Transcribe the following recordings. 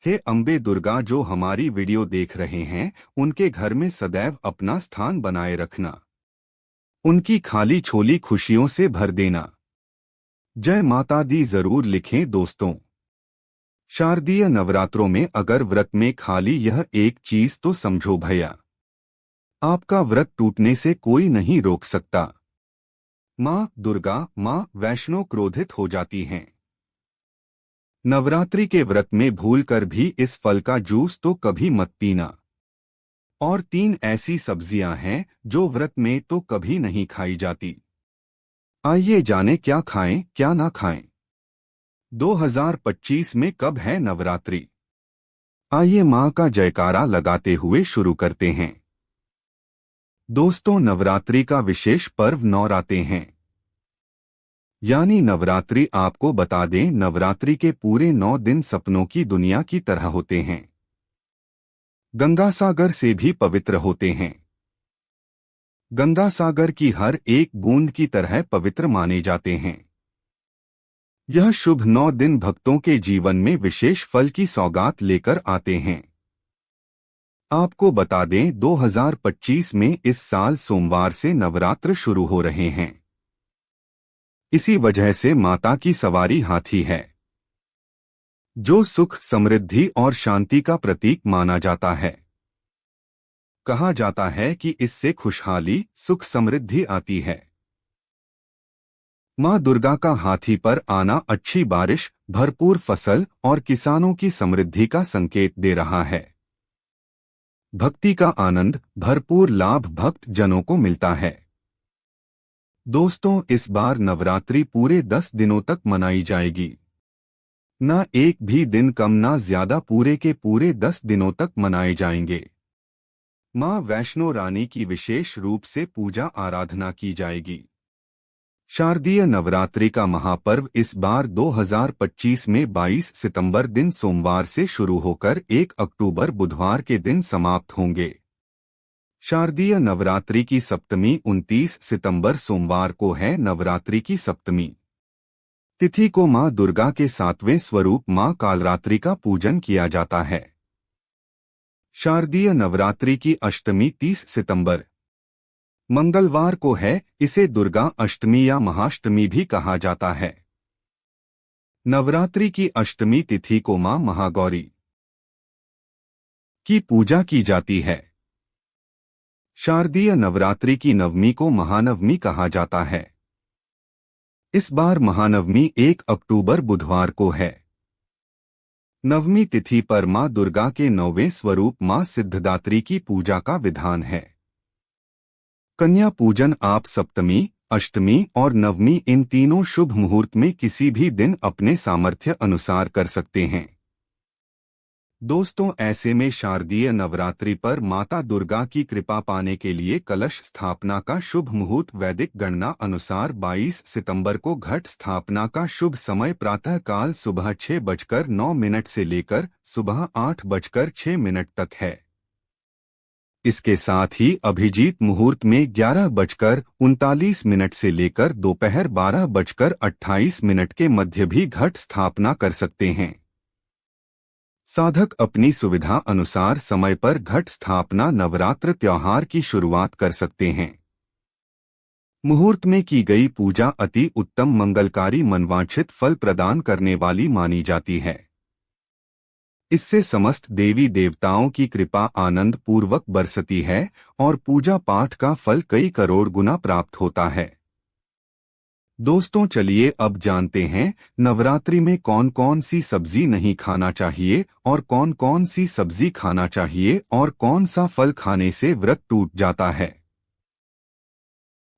हे अम्बे दुर्गा, जो हमारी वीडियो देख रहे हैं उनके घर में सदैव अपना स्थान बनाए रखना, उनकी खाली छोली खुशियों से भर देना। जय माता दी जरूर लिखें दोस्तों। शारदीय नवरात्रों में अगर व्रत में खाली यह एक चीज तो समझो भैया, आपका व्रत टूटने से कोई नहीं रोक सकता। माँ दुर्गा, माँ वैष्णो क्रोधित हो जाती हैं। नवरात्रि के व्रत में भूलकर भी इस फल का जूस तो कभी मत पीना। और 3 ऐसी सब्जियां हैं जो व्रत में तो कभी नहीं खाई जाती। आइए जाने क्या खाएं क्या ना खाएं। 2025 में कब है नवरात्रि? आइए मां का जयकारा लगाते हुए शुरू करते हैं। दोस्तों, नवरात्रि का विशेष पर्व नवराते हैं, यानी नवरात्रि। आपको बता दें, नवरात्रि के पूरे 9 दिन सपनों की दुनिया की तरह होते हैं, गंगासागर से भी पवित्र होते हैं। गंगासागर की हर एक बूंद की तरह पवित्र माने जाते हैं। यह शुभ 9 दिन भक्तों के जीवन में विशेष फल की सौगात लेकर आते हैं। आपको बता दें, 2025 में इस साल सोमवार से नवरात्र शुरू हो रहे हैं। इसी वजह से माता की सवारी हाथी है, जो सुख, समृद्धि और शांति का प्रतीक माना जाता है। कहा जाता है कि इससे खुशहाली, सुख, समृद्धि आती है। मां दुर्गा का हाथी पर आना अच्छी बारिश, भरपूर फसल और किसानों की समृद्धि का संकेत दे रहा है। भक्ति का आनंद, भरपूर लाभ भक्त जनों को मिलता है। दोस्तों, इस बार नवरात्रि पूरे 10 दिनों तक मनाई जाएगी। ना एक भी दिन कम ना ज्यादा, पूरे के पूरे 10 दिनों तक मनाए जाएंगे। मां वैष्णो रानी की विशेष रूप से पूजा आराधना की जाएगी। शारदीय नवरात्रि का महापर्व इस बार 2025 में 22 सितंबर दिन सोमवार से शुरू होकर 1 अक्टूबर बुधवार के दिन समाप्त होंगे। शारदीय नवरात्रि की सप्तमी 29 सितंबर सोमवार को है। नवरात्रि की सप्तमी तिथि को मां दुर्गा के 7वें स्वरूप मां कालरात्रि का पूजन किया जाता है। शारदीय नवरात्रि की अष्टमी 30 सितंबर मंगलवार को है। इसे दुर्गा अष्टमी या महाअष्टमी भी कहा जाता है। नवरात्रि की अष्टमी तिथि को मां महागौरी की पूजा की जाती है। शारदीय नवरात्रि की नवमी को महानवमी कहा जाता है। इस बार महानवमी 1 अक्टूबर बुधवार को है। नवमी तिथि पर मां दुर्गा के 9वें स्वरूप मां सिद्धिदात्री की पूजा का विधान है। कन्या पूजन आप सप्तमी, अष्टमी और नवमी इन तीनों शुभ मुहूर्त में किसी भी दिन अपने सामर्थ्य अनुसार कर सकते हैं। दोस्तों, ऐसे में शारदीय नवरात्रि पर माता दुर्गा की कृपा पाने के लिए कलश स्थापना का शुभ मुहूर्त वैदिक गणना अनुसार 22 सितंबर को घट स्थापना का शुभ समय प्रातः काल सुबह 6:09 से लेकर सुबह 8:06 तक है। इसके साथ ही अभिजीत मुहूर्त में 11:39 से लेकर दोपहर 12:28 के मध्य भी घट स्थापना कर सकते हैं। साधक अपनी सुविधा अनुसार समय पर घट स्थापना नवरात्र त्योहार की शुरुआत कर सकते हैं। मुहूर्त में की गई पूजा अति उत्तम, मंगलकारी, मनवांछित फल प्रदान करने वाली मानी जाती है। इससे समस्त देवी देवताओं की कृपा आनंद पूर्वक बरसती है और पूजा पाठ का फल कई करोड़ गुना प्राप्त होता है। दोस्तों, चलिए अब जानते हैं नवरात्रि में कौन कौन सी सब्जी नहीं खाना चाहिए और कौन कौन सी सब्जी खाना चाहिए और कौन सा फल खाने से व्रत टूट जाता है।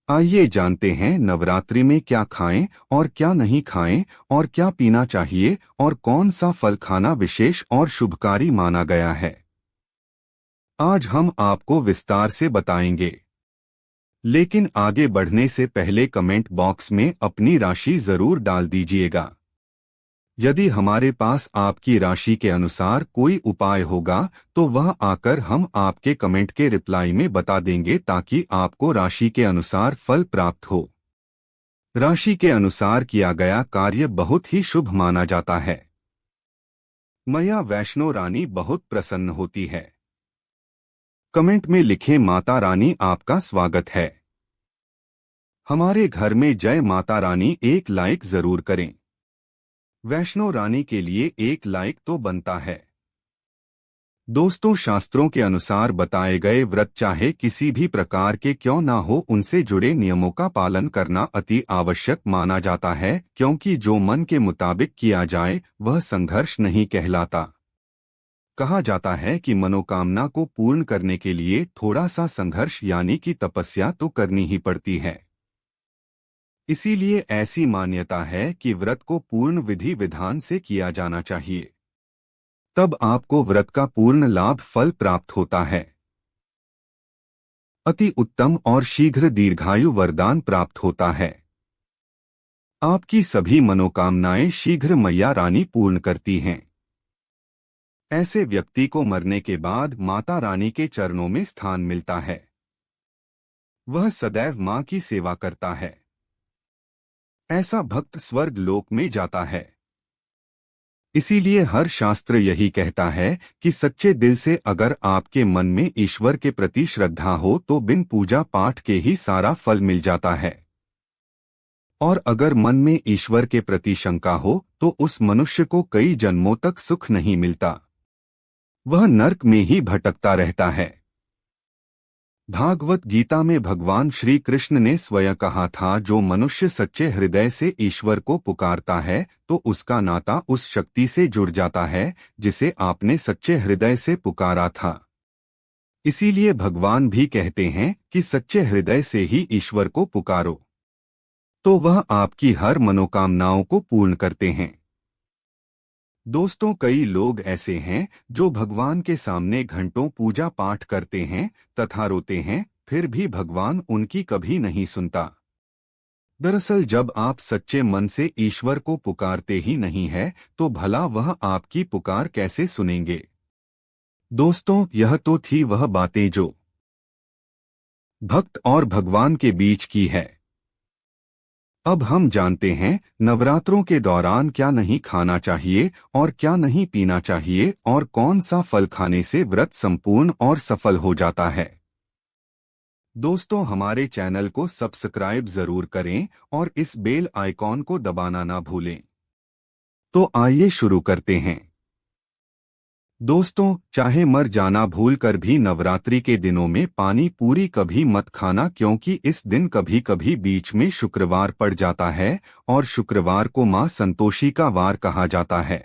आइए जानते हैं नवरात्रि में क्या खाएं और क्या नहीं खाएं और क्या पीना चाहिए और कौन सा फल खाना विशेष और शुभकारी माना गया है। आज हम आपको विस्तार से बताएंगे, लेकिन आगे बढ़ने से पहले कमेंट बॉक्स में अपनी राशि जरूर डाल दीजिएगा। यदि हमारे पास आपकी राशि के अनुसार कोई उपाय होगा तो वह आकर हम आपके कमेंट के रिप्लाई में बता देंगे, ताकि आपको राशि के अनुसार फल प्राप्त हो। राशि के अनुसार किया गया कार्य बहुत ही शुभ माना जाता है। मैया वैष्णो रानी बहुत प्रसन्न होती है। कमेंट में लिखें माता रानी आपका स्वागत है। हमारे घर में जय माता रानी एक लाइक जरूर करें। वैष्णो रानी के लिए एक लाइक तो बनता है। दोस्तों, शास्त्रों के अनुसार बताए गए व्रत चाहे किसी भी प्रकार के क्यों ना हो, उनसे जुड़े नियमों का पालन करना अति आवश्यक माना जाता है, क्योंकि जो मन के मुताबिक किया जाए वह संघर्ष नहीं कहलाता। कहा जाता है कि मनोकामना को पूर्ण करने के लिए थोड़ा सा संघर्ष यानी कि तपस्या तो करनी ही पड़ती है। इसीलिए ऐसी मान्यता है कि व्रत को पूर्ण विधि विधान से किया जाना चाहिए, तब आपको व्रत का पूर्ण लाभ फल प्राप्त होता है। अति उत्तम और शीघ्र दीर्घायु वरदान प्राप्त होता है। आपकी सभी मनोकामनाएं शीघ्र मैया रानी पूर्ण करती हैं। ऐसे व्यक्ति को मरने के बाद माता रानी के चरणों में स्थान मिलता है। वह सदैव मां की सेवा करता है। ऐसा भक्त स्वर्ग लोक में जाता है। इसीलिए हर शास्त्र यही कहता है कि सच्चे दिल से अगर आपके मन में ईश्वर के प्रति श्रद्धा हो तो बिन पूजा पाठ के ही सारा फल मिल जाता है। और अगर मन में ईश्वर के प्रति शंका हो तो उस मनुष्य को कई जन्मों तक सुख नहीं मिलता, वह नरक में ही भटकता रहता है। भागवत गीता में भगवान श्री कृष्ण ने स्वयं कहा था, जो मनुष्य सच्चे हृदय से ईश्वर को पुकारता है तो उसका नाता उस शक्ति से जुड़ जाता है जिसे आपने सच्चे हृदय से पुकारा था। इसीलिए भगवान भी कहते हैं कि सच्चे हृदय से ही ईश्वर को पुकारो, तो वह आपकी हर मनोकामनाओं को पूर्ण करते हैं। दोस्तों, कई लोग ऐसे हैं जो भगवान के सामने घंटों पूजा पाठ करते हैं तथा रोते हैं, फिर भी भगवान उनकी कभी नहीं सुनता। दरअसल जब आप सच्चे मन से ईश्वर को पुकारते ही नहीं है तो भला वह आपकी पुकार कैसे सुनेंगे। दोस्तों, यह तो थी वह बातें जो भक्त और भगवान के बीच की है। अब हम जानते हैं नवरात्रों के दौरान क्या नहीं खाना चाहिए और क्या नहीं पीना चाहिए और कौन सा फल खाने से व्रत संपूर्ण और सफल हो जाता है। दोस्तों, हमारे चैनल को सब्सक्राइब जरूर करें और इस बेल आइकॉन को दबाना ना भूलें। तो आइए शुरू करते हैं। दोस्तों, चाहे मर जाना भूल कर भी नवरात्रि के दिनों में पानी पूरी कभी मत खाना, क्योंकि इस दिन कभी कभी बीच में शुक्रवार पड़ जाता है और शुक्रवार को मां संतोषी का वार कहा जाता है।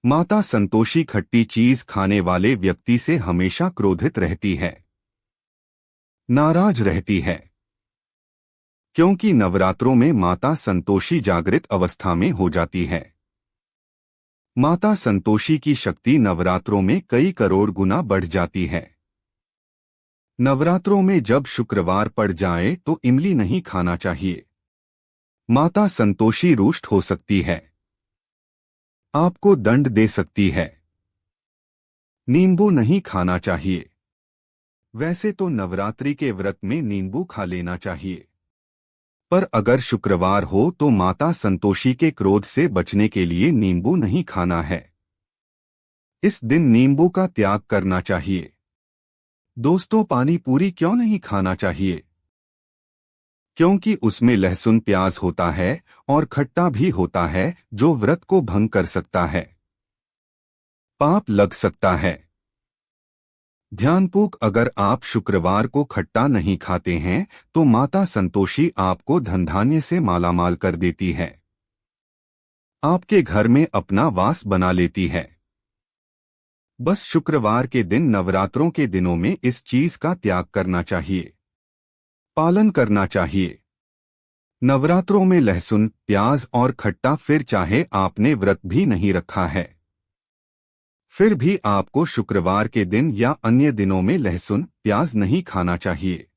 माता संतोषी खट्टी चीज खाने वाले व्यक्ति से हमेशा क्रोधित रहती है, नाराज रहती है, क्योंकि नवरात्रों में माता संतोषी जागृत अवस्था में हो जाती है। माता संतोषी की शक्ति नवरात्रों में कई करोड़ गुना बढ़ जाती है। नवरात्रों में जब शुक्रवार पड़ जाए तो इमली नहीं खाना चाहिए। माता संतोषी रुष्ट हो सकती है, आपको दंड दे सकती है। नींबू नहीं खाना चाहिए। वैसे तो नवरात्रि के व्रत में नींबू खा लेना चाहिए, पर अगर शुक्रवार हो तो माता संतोषी के क्रोध से बचने के लिए नींबू नहीं खाना है। इस दिन नींबू का त्याग करना चाहिए। दोस्तों, पानी पूरी क्यों नहीं खाना चाहिए? क्योंकि उसमें लहसुन प्याज होता है और खट्टा भी होता है जो व्रत को भंग कर सकता है, पाप लग सकता है। ध्यानपूर्वक अगर आप शुक्रवार को खट्टा नहीं खाते हैं तो माता संतोषी आपको धन धान्य से मालामाल कर देती है, आपके घर में अपना वास बना लेती है। बस शुक्रवार के दिन नवरात्रों के दिनों में इस चीज का त्याग करना चाहिए, पालन करना चाहिए। नवरात्रों में लहसुन, प्याज और खट्टा, फिर चाहे आपने व्रत भी नहीं रखा है, फिर भी आपको शुक्रवार के दिन या अन्य दिनों में लहसुन प्याज नहीं खाना चाहिए।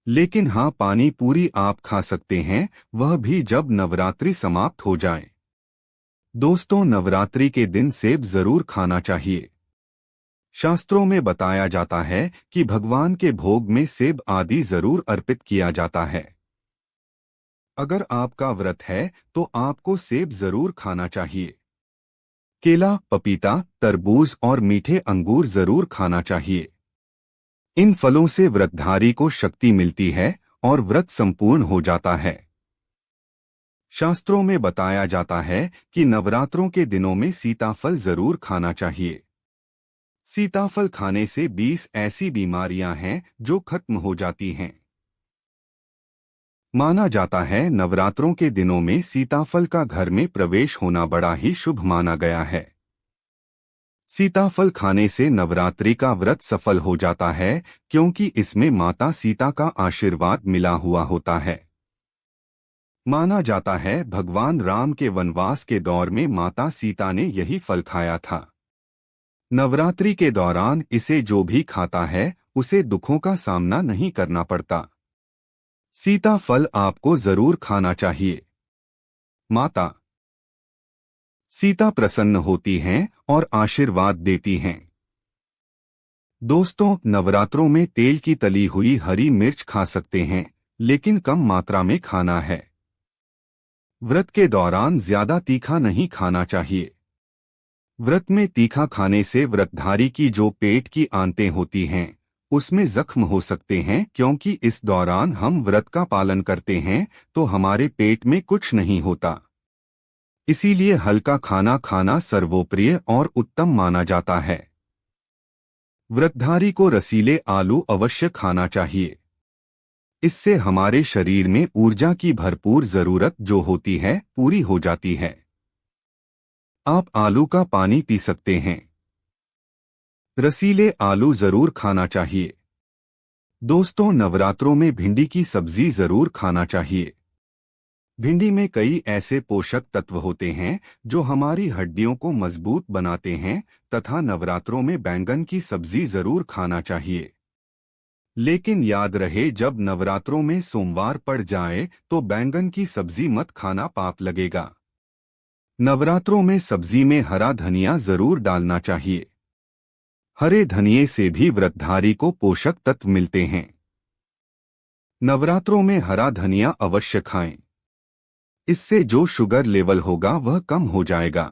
लेकिन हाँ, पानी पूरी आप खा सकते हैं, वह भी जब नवरात्रि समाप्त हो जाए। दोस्तों, नवरात्रि के दिन सेब जरूर खाना चाहिए। शास्त्रों में बताया जाता है कि भगवान के भोग में सेब आदि जरूर अर्पित किया जाता है। अगर आपका व्रत है तो आपको सेब जरूर खाना चाहिए। केला, पपीता, तरबूज और मीठे अंगूर जरूर खाना चाहिए। इन फलों से व्रतधारी को शक्ति मिलती है और व्रत संपूर्ण हो जाता है। शास्त्रों में बताया जाता है कि नवरात्रों के दिनों में सीताफल जरूर खाना चाहिए। सीताफल खाने से 20 ऐसी बीमारियां हैं जो खत्म हो जाती हैं। माना जाता है नवरात्रों के दिनों में सीताफल का घर में प्रवेश होना बड़ा ही शुभ माना गया है। सीताफल खाने से नवरात्रि का व्रत सफल हो जाता है क्योंकि इसमें माता सीता का आशीर्वाद मिला हुआ होता है। माना जाता है भगवान राम के वनवास के दौर में माता सीता ने यही फल खाया था। नवरात्रि के दौरान इसे जो भी खाता है उसे दुखों का सामना नहीं करना पड़ता। सीताफल आपको जरूर खाना चाहिए। माता सीता प्रसन्न होती हैं और आशीर्वाद देती हैं। दोस्तों, नवरात्रों में तेल की तली हुई हरी मिर्च खा सकते हैं, लेकिन कम मात्रा में खाना है। व्रत के दौरान ज्यादा तीखा नहीं खाना चाहिए। व्रत में तीखा खाने से व्रतधारी की जो पेट की आंतें होती हैं उसमें जख्म हो सकते हैं, क्योंकि इस दौरान हम व्रत का पालन करते हैं तो हमारे पेट में कुछ नहीं होता। इसीलिए हल्का खाना खाना सर्वोप्रिय और उत्तम माना जाता है। व्रतधारी को रसीले आलू अवश्य खाना चाहिए। इससे हमारे शरीर में ऊर्जा की भरपूर जरूरत जो होती है पूरी हो जाती है। आप आलू का पानी पी सकते हैं। रसीले आलू जरूर खाना चाहिए। दोस्तों, नवरात्रों में भिंडी की सब्जी जरूर खाना चाहिए। भिंडी में कई ऐसे पोषक तत्व होते हैं जो हमारी हड्डियों को मजबूत बनाते हैं तथा नवरात्रों में बैंगन की सब्जी जरूर खाना चाहिए। लेकिन याद रहे, जब नवरात्रों में सोमवार पड़ जाए तो बैंगन की सब्जी मत खाना, पाप लगेगा। नवरात्रों में सब्जी में हरा धनिया जरूर डालना चाहिए। हरे धनिये से भी व्रतधारी को पोषक तत्व मिलते हैं। नवरात्रों में हरा धनिया अवश्य खाएं। इससे जो शुगर लेवल होगा वह कम हो जाएगा।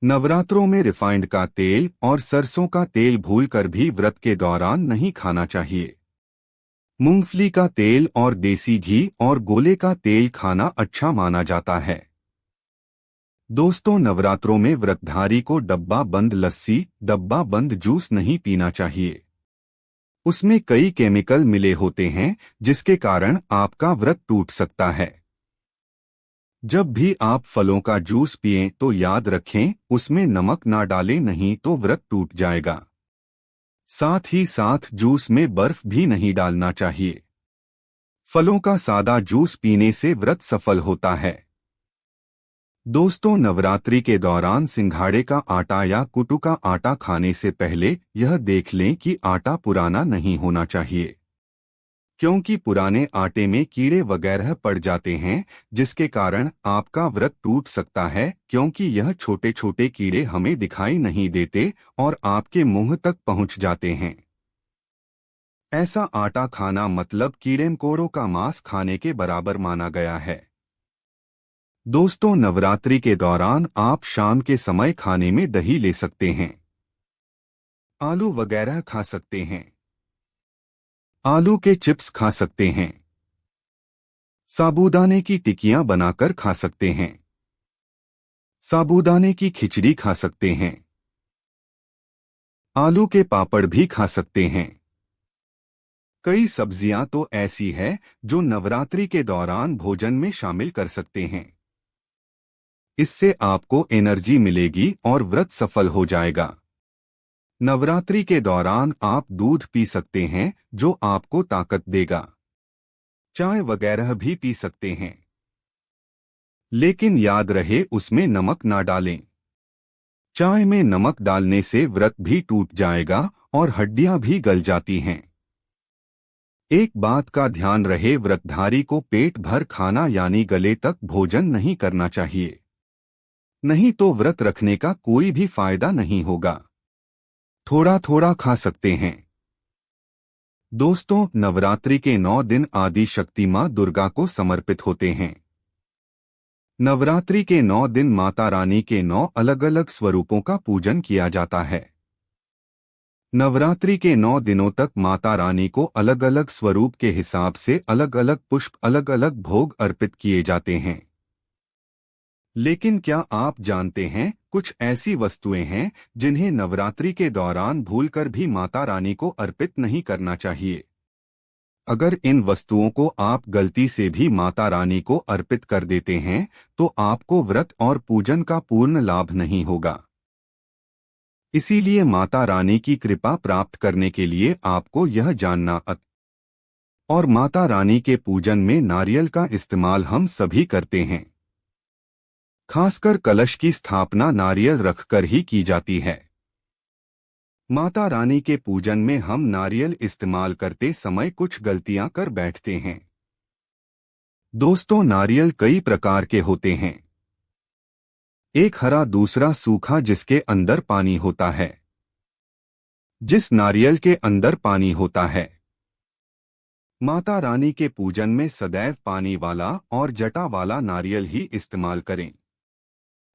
नवरात्रों में रिफाइंड का तेल और सरसों का तेल भूलकर भी व्रत के दौरान नहीं खाना चाहिए। मूंगफली का तेल और देसी घी और गोले का तेल खाना अच्छा माना जाता है। दोस्तों, नवरात्रों में व्रतधारी को डब्बा बंद लस्सी, डब्बा बंद जूस नहीं पीना चाहिए। उसमें कई केमिकल मिले होते हैं जिसके कारण आपका व्रत टूट सकता है। जब भी आप फलों का जूस पिएं तो याद रखें उसमें नमक ना डालें, नहीं तो व्रत टूट जाएगा। साथ ही साथ जूस में बर्फ भी नहीं डालना चाहिए। फलों का सादा जूस पीने से व्रत सफल होता है। दोस्तों, नवरात्रि के दौरान सिंघाड़े का आटा या कुटू का आटा खाने से पहले यह देख लें कि आटा पुराना नहीं होना चाहिए, क्योंकि पुराने आटे में कीड़े वगैरह पड़ जाते हैं जिसके कारण आपका व्रत टूट सकता है, क्योंकि यह छोटे छोटे कीड़े हमें दिखाई नहीं देते और आपके मुंह तक पहुंच जाते हैं। ऐसा आटा खाना मतलब कीड़े मकोड़ों का मांस खाने के बराबर माना गया है। दोस्तों, नवरात्रि के दौरान आप शाम के समय खाने में दही ले सकते हैं। आलू वगैरह खा सकते हैं। आलू के चिप्स खा सकते हैं। साबूदाने की टिकियां बनाकर खा सकते हैं। साबूदाने की खिचड़ी खा सकते हैं। आलू के पापड़ भी खा सकते हैं। कई सब्जियां तो ऐसी है जो नवरात्रि के दौरान भोजन में शामिल कर सकते हैं। इससे आपको एनर्जी मिलेगी और व्रत सफल हो जाएगा। नवरात्रि के दौरान आप दूध पी सकते हैं जो आपको ताकत देगा। चाय वगैरह भी पी सकते हैं, लेकिन याद रहे उसमें नमक ना डालें। चाय में नमक डालने से व्रत भी टूट जाएगा और हड्डियां भी गल जाती हैं। एक बात का ध्यान रहे, व्रतधारी को पेट भर खाना यानी गले तक भोजन नहीं करना चाहिए, नहीं तो व्रत रखने का कोई भी फायदा नहीं होगा। थोड़ा थोड़ा खा सकते हैं। दोस्तों, नवरात्रि के 9 दिन आदि शक्ति मां दुर्गा को समर्पित होते हैं। नवरात्रि के 9 दिन माता रानी के 9 अलग अलग स्वरूपों का पूजन किया जाता है। नवरात्रि के 9 दिनों तक माता रानी को अलग अलग स्वरूप के हिसाब से अलग अलग पुष्प, अलग अलग भोग अर्पित किए जाते हैं। लेकिन क्या आप जानते हैं, कुछ ऐसी वस्तुएं हैं जिन्हें नवरात्रि के दौरान भूलकर भी माता रानी को अर्पित नहीं करना चाहिए। अगर इन वस्तुओं को आप गलती से भी माता रानी को अर्पित कर देते हैं तो आपको व्रत और पूजन का पूर्ण लाभ नहीं होगा। इसीलिए माता रानी की कृपा प्राप्त करने के लिए आपको यह जानना और माता रानी के पूजन में नारियल का इस्तेमाल हम सभी करते हैं। खासकर कलश की स्थापना नारियल रखकर ही की जाती है। माता रानी के पूजन में हम नारियल इस्तेमाल करते समय कुछ गलतियां कर बैठते हैं। दोस्तों, नारियल कई प्रकार के होते हैं। एक हरा, दूसरा सूखा जिसके अंदर पानी होता है। जिस नारियल के अंदर पानी होता है, माता रानी के पूजन में सदैव पानी वाला और जटा वाला नारियल ही इस्तेमाल करें।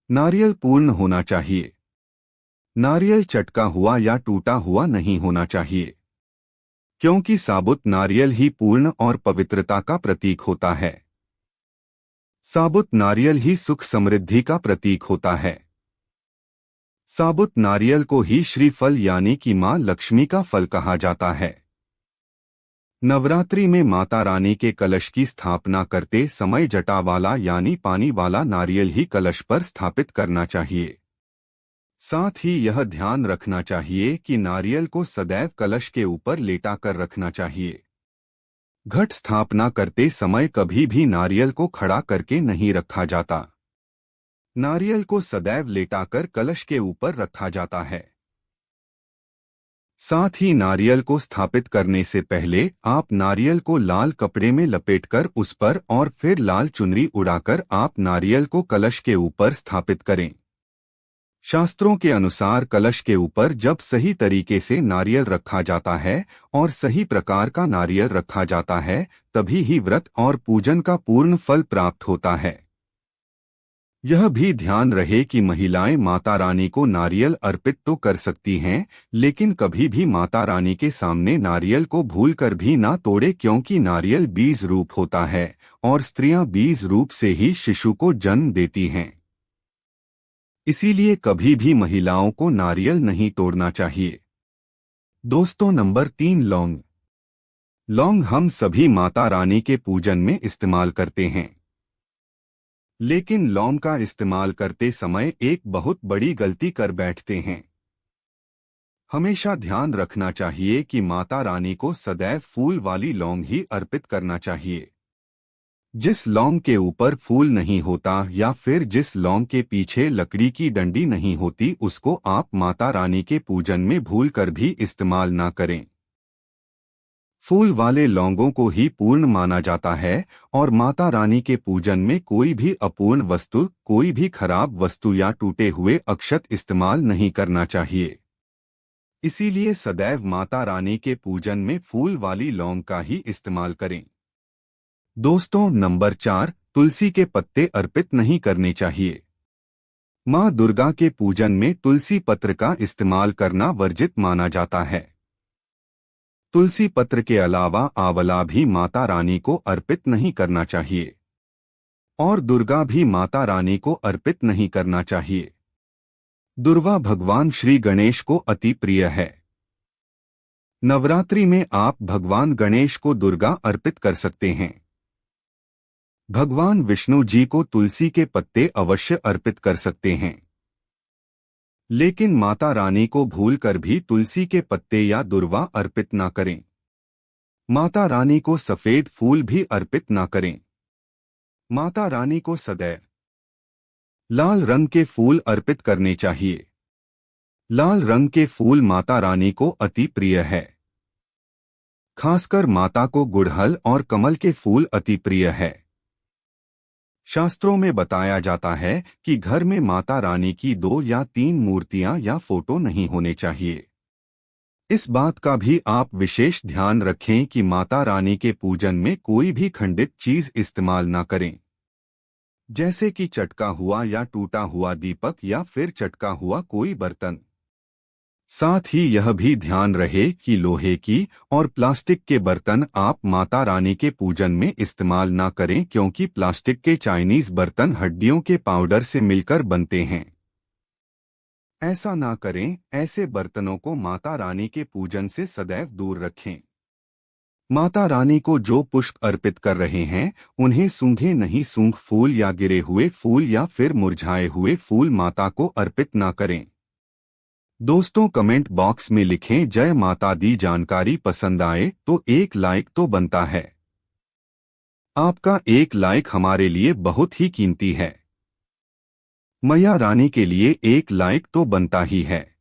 नारियल पूर्ण होना चाहिए। नारियल चटका हुआ या टूटा हुआ नहीं होना चाहिए, क्योंकि साबुत नारियल ही पूर्ण और पवित्रता का प्रतीक होता है। साबुत नारियल ही सुख समृद्धि का प्रतीक होता है। साबुत नारियल को ही श्रीफल यानी कि मां लक्ष्मी का फल कहा जाता है। नवरात्रि में माता रानी के कलश की स्थापना करते समय जटा वाला यानी पानी वाला नारियल ही कलश पर स्थापित करना चाहिए। साथ ही यह ध्यान रखना चाहिए कि नारियल को सदैव कलश के ऊपर लेटा कर रखना चाहिए। घट स्थापना करते समय कभी भी नारियल को खड़ा करके नहीं रखा जाता। नारियल को सदैव लेटाकर कलश के ऊपर रखा जाता है। साथ ही नारियल को स्थापित करने से पहले आप नारियल को लाल कपड़े में लपेटकर उस पर और फिर लाल चुनरी उड़ाकर आप नारियल को कलश के ऊपर स्थापित करें। शास्त्रों के अनुसार कलश के ऊपर जब सही तरीके से नारियल रखा जाता है और सही प्रकार का नारियल रखा जाता है, तभी ही व्रत और पूजन का पूर्ण फल प्राप्त होता है। यह भी ध्यान रहे कि महिलाएं माता रानी को नारियल अर्पित तो कर सकती हैं, लेकिन कभी भी माता रानी के सामने नारियल को भूलकर भी ना तोड़े, क्योंकि नारियल बीज रूप होता है और स्त्रियां बीज रूप से ही शिशु को जन्म देती हैं। इसीलिए कभी भी महिलाओं को नारियल नहीं तोड़ना चाहिए। दोस्तों, नंबर 3, लौंग। लौंग हम सभी माता रानी के पूजन में इस्तेमाल करते हैं, लेकिन लौंग का इस्तेमाल करते समय एक बहुत बड़ी गलती कर बैठते हैं। हमेशा ध्यान रखना चाहिए कि माता रानी को सदैव फूल वाली लौंग ही अर्पित करना चाहिए। जिस लौंग के ऊपर फूल नहीं होता या फिर जिस लौंग के पीछे लकड़ी की डंडी नहीं होती, उसको आप माता रानी के पूजन में भूलकर भी इस्तेमाल ना करें। फूल वाले लौंगों को ही पूर्ण माना जाता है और माता रानी के पूजन में कोई भी अपूर्ण वस्तु, कोई भी खराब वस्तु या टूटे हुए अक्षत इस्तेमाल नहीं करना चाहिए। इसीलिए सदैव माता रानी के पूजन में फूल वाली लौंग का ही इस्तेमाल करें। दोस्तों, नंबर 4, तुलसी के पत्ते अर्पित नहीं करने चाहिए। मां दुर्गा के पूजन में तुलसी पत्र का इस्तेमाल करना वर्जित माना जाता है। तुलसी पत्र के अलावा आंवला भी माता रानी को अर्पित नहीं करना चाहिए और दुर्गा भी माता रानी को अर्पित नहीं करना चाहिए। दुर्वा भगवान श्री गणेश को अति प्रिय है। नवरात्रि में आप भगवान गणेश को दुर्गा अर्पित कर सकते हैं। भगवान विष्णु जी को तुलसी के पत्ते अवश्य अर्पित कर सकते हैं, लेकिन माता रानी को भूलकर भी तुलसी के पत्ते या दुर्वा अर्पित ना करें। माता रानी को सफेद फूल भी अर्पित ना करें। माता रानी को सदैव लाल रंग के फूल अर्पित करने चाहिए। लाल रंग के फूल माता रानी को अति प्रिय है। खासकर माता को गुड़हल और कमल के फूल अति प्रिय है। शास्त्रों में बताया जाता है कि घर में माता रानी की 2 या 3 मूर्तियां या फोटो नहीं होने चाहिए। इस बात का भी आप विशेष ध्यान रखें कि माता रानी के पूजन में कोई भी खंडित चीज इस्तेमाल ना करें। जैसे कि चटका हुआ या टूटा हुआ दीपक या फिर चटका हुआ कोई बर्तन। साथ ही यह भी ध्यान रहे कि लोहे की और प्लास्टिक के बर्तन आप माता रानी के पूजन में इस्तेमाल ना करें, क्योंकि प्लास्टिक के चाइनीज बर्तन हड्डियों के पाउडर से मिलकर बनते हैं। ऐसा ना करें, ऐसे बर्तनों को माता रानी के पूजन से सदैव दूर रखें। माता रानी को जो पुष्प अर्पित कर रहे हैं उन्हें सूंघे नहीं, सूंघ फूल या गिरे हुए फूल या फिर मुरझाए हुए फूल माता को अर्पित ना करें। दोस्तों, कमेंट बॉक्स में लिखें जय माता दी। जानकारी पसंद आए तो एक लाइक तो बनता है। आपका एक लाइक हमारे लिए बहुत ही कीमती है। मैया रानी के लिए एक लाइक तो बनता ही है।